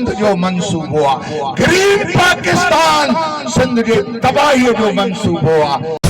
सिंध जो मंसूबो आहे। ग्रीन पाकिस्तान सिंध जे तबाहीअ जो मंसूबो आहे।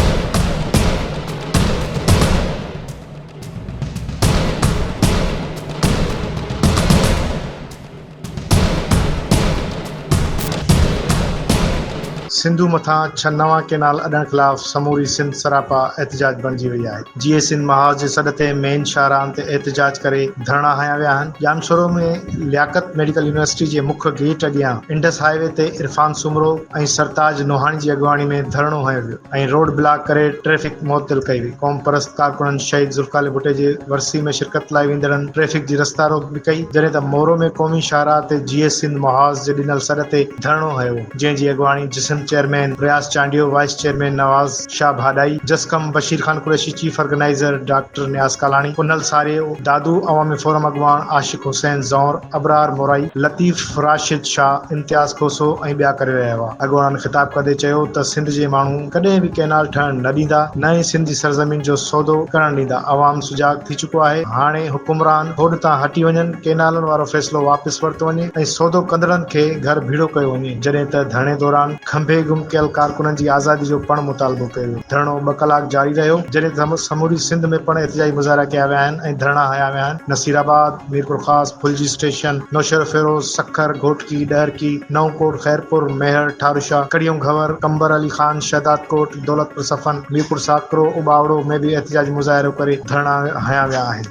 सिंधु मथां 6 नवां केनाल अॾण ख़िलाफ़ समूरी सिंध सरापा एहतजाज बणिजी वई आहे। जीए सिंध महाज जे सॾ ते मेन शाहराहनि ते एहतजाज करे धरणा हया विया आहिनि। जामशोरो में लियाकत मेडिकल यूनिवर्सिटी जे मुख्य गेट अॻियां इंडस हाईवे ते इरफान सुमरो ऐं सरताज नोहाणी जी अॻुवाणी में धरणो हयो वियो ऐं रोड ब्लॉक करे ट्रैफिक मुअत्तल कई वई। क़ौम परस्त कारकुननि शहीद ज़ुल्फ़कार अली भुट्टो जे वरसी में शिरकत लाइ वेंदड़नि ट्रैफिक जी रस्ता रोक बि कई, जॾहिं त मोरो में क़ौमी शाहराह ते जीए सिंध महाज जे ॾिनल सॾ ते धरणो हयो, जंहिं जी अॻुवाणी जिस्म chairman Riaz Chandio, vice chairman Nawaz Shah Bhadai, जसकम Bashir Khan Qureshi, chief organiser doctor Niaz Kalani, कुनल सारियो, दादू अवामी फोरम अॻुवान आशिक हुसैन ज़ौर, अबरार मोराई, लतीफ़ राशिद शाह, इम्तियाज़ खोसो ऐं ॿिया करे विया हुआ। अॻुवाननि ख़िताब कंदे चयो त सिंध जे माण्हू कॾहिं बि केनाल ठहण न ॾींदा, न ई सिंध जी सरज़मीन जो सौदो करण ॾींदा। अवाम सुजाग थी चुको आहे। हाणे हुकुमरान होॾ तां हटी वञनि, केनालनि वारो फ़ैसिलो वापसि वरितो वञे ऐं सौदो कंदड़नि खे घर भीड़ो कयो वञे। जॾहिं त धरणे दौरान खंभे गुम कयल कारकुननि जी आज़ादी जो पण मुतालबो कयो वियो। धरणो 2 कलाक जारी रहियो, जॾहिं त समूरी सिंध में पण एहतजाजी मुज़ाहिरा कया विया आहिनि ऐं धरणा हया विया आहिनि। नसीराबाद, मीरपुर ख़ास, फुलजी स्टेशन, नौशहर फिरोज, सखर, घोटकी, डहरकी, नवकोट, खैरपुर, मेहर, ठारूशा, कड़ियों घवर, कंबर अली खान, शहदाद कोट, दौलतपुर सफन, मीरपुर साकरो, उबावड़ो में भी एहतजाजी मुज़ाहिरो करे धरणा हया विया आहिनि।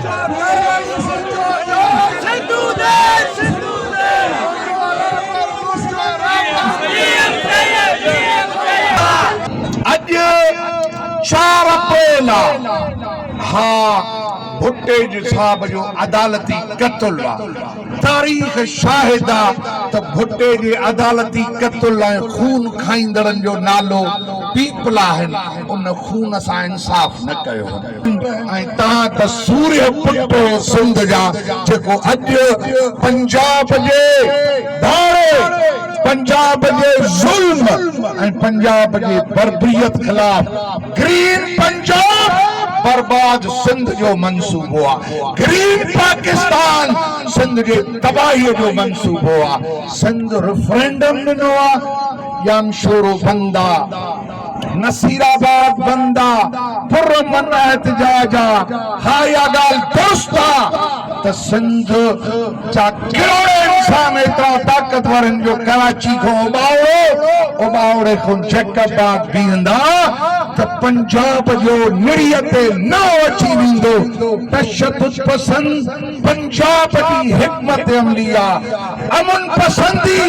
चार अप्रैल भुट्टे साहब जो अदालती क़त्ल आहे। तारीख़ शाहिद आहे त भुट्टे जे अदालती क़त्ल ऐं खून खाईंदड़नि जो नालो पीपल आहिनि। उन खून सां इंसाफ़ न कयो ऐं तव्हां त सूर्य पुट सिंध जा, जेको अॼु पंजाब जे भाड़े, पंजाब जे ज़ुल्म ऐं पंजाब जे बर्बरियत ख़िलाफ़ ग्रीन पंजाब बर्बाद सिंध जो मंसूबो आहे। ग्रीन पाकिस्तान सिंध जे तबाहीअ जो मंसूबो आहे। सिंध रेफरेंडम ॾिनो आहे, जामशोरो बंद आहे, नसीराबाद बंद आहे, पुरअमन एहतजाज आहे। हा इहा ॻाल्हि दुरुस्त आहे त सिंध जा करोड़ इंसान एतिरा ताक़तवर आहिनि जो कराची खां उबावड़े खां जैकबाद बीहंदा त पंजाब जो निड़ीअ ते न अची वेंदो। तशद्दुद पसंद पंजाब जी हिकमत अमली आहे। अमन पसंदी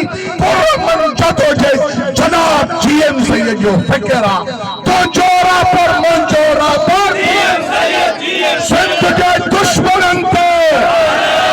पुरअमन जदोजहद जनाब जीएम सैयद जो फिक्र आहे।